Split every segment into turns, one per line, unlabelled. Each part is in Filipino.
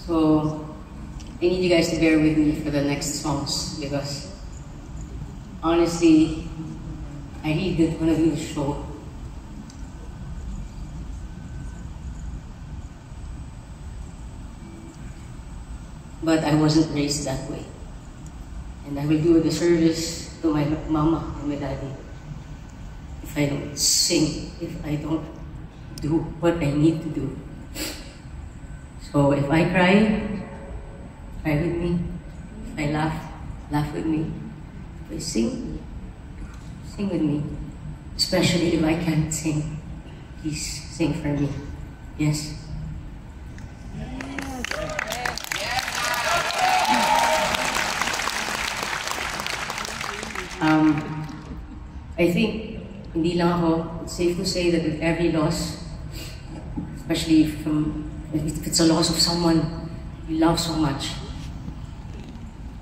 So, I need you guys to bear with me for the next songs because honestly, I really didn't want to do the show. But I wasn't raised that way. And I will do a disservice to my mama and my daddy if I don't sing, if I don't do what I need to do. So if I cry, cry with me. If I laugh, laugh with me. If I sing, sing with me. Especially if I can't sing, please sing for me. Yes? I think, hindi lang ako, it's safe to say that with every loss, especially if it's a loss of someone you love so much,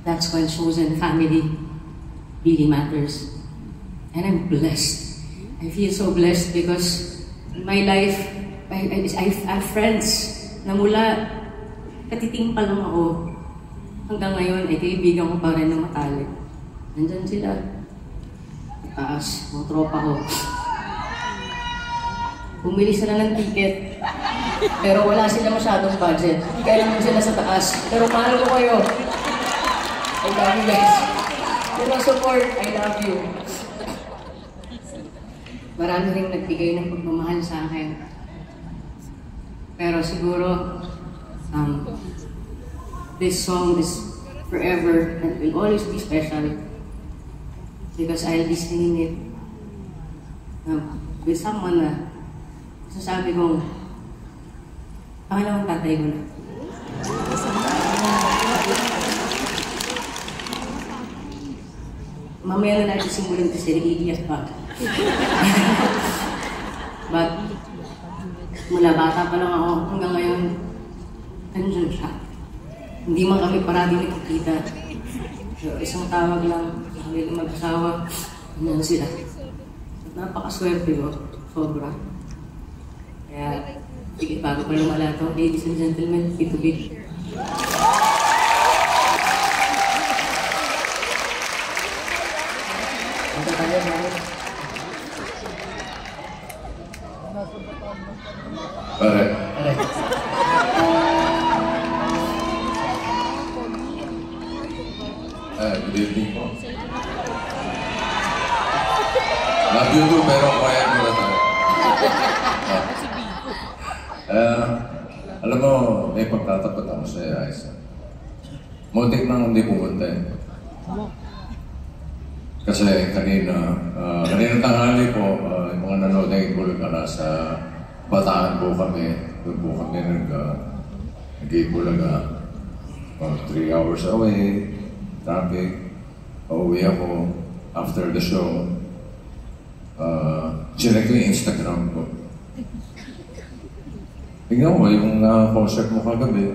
that's when chosen family really matters. And I'm blessed. I feel so blessed because in my life, I have friends na mula katiting pa lang ako hanggang ngayon ay kaibigan ko pa rin na matalik. Nandyan sila. Taas, mga tropa ko. Bumili sila ng ticket, pero wala sila masyadong budget. Kaya naman sila sa taas. Pero mahal ko kayo. I love you guys. Pero support, I love you. Marami rin nagbigay ng pagmamahal sa akin. Pero siguro, this song is forever and will always be special. Because I'll be singing it with someone na sasabi kong pangalawang tatay ko na. Mamaya na natin simulan kasi iiyak pa. But mula bata pa lang ako hanggang ngayon, andyan siya. Hindi man kami parati nakikita. So, isang tawag lang, kami mag-asawa, ano sila. Napakaswerte ko, sobra. Kaya, sige, bago pa lumala ito, ladies and gentlemen, Tito Vic. Ito tayo, bakit?
Pare. Good evening po. Love you too, pero quiet muna tayo. Alam mo, may pagtatapat ako sa'yo, Aiza. Muntik nang hindi pumunta eh. Kasi kanina tanghali po, yung mga nanood na Ibulaga sa Bataan po kami. Doon po kami nag-Ibulaga. 3 hours away, traffic. Pauwi ako after the show. Chinek ko yung Instagram ko. Tingnan mo yung concert mo kagabi.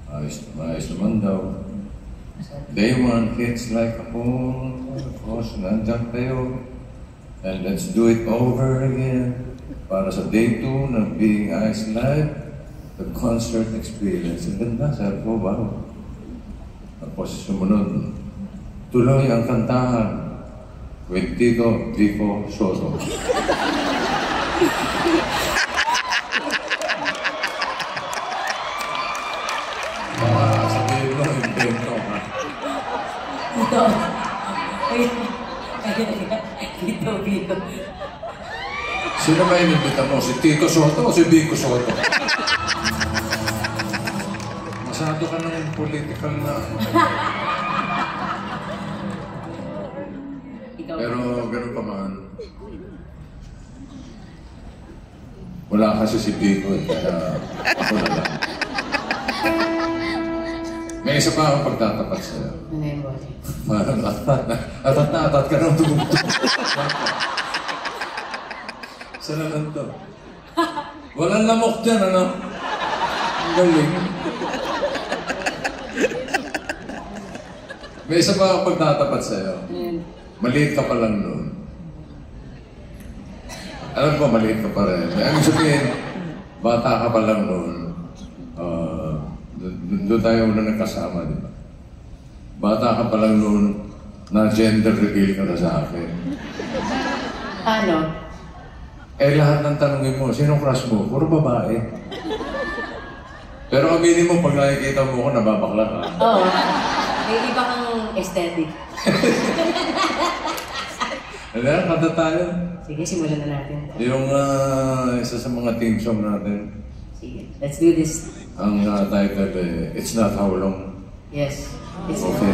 Ayos naman daw. Day 1 hits like a phone. Of course, nandyan kayo. And let's do it over again. Para sa day 2 ng Being Ice Live, the concert experience. Ang ganda, sabi ko, wow. Tapos sumunod, tuloy ang kantahan with Tito Vico Soto. Sabihin mo, invento ha?
Tito Vico.
Sino ba inimbita mo? Si Tito Soto o si Vico Soto? Masyado ka ng political na. Pero ganun pa man. Wala kasi si Vico eh, kaya ako na lang. May isa pa akong pagtatapat sa'yo.
Ano yung boss?
Parang atat ka ng tumugtog. Saan na lang to? Walang lamok dyan, ano? Ang galing. May isa pa akong pagtatapat sa'yo. Maliit ka pa lang noon. Alam ko, maliit ka pa rin. May sabihin, bata ka pa lang noon. Doon tayo na nagkasama, di ba? Bata ka pa lang noon, na-gender reveal ka na sa akin.
Ano?
Eh, lahat ng tanongin mo, sinong crush mo? Puro babae. Pero aminin mo, pag nakikita mo ko, nababakla ka.
Oo. May iba kang aesthetic.
Ano, kanta tayo.
Sige, simulan na natin.
Yung isa sa mga theme song natin.
Sige, let's do this.
Ang title, It's Not How Long.
Yes. It's
Okay.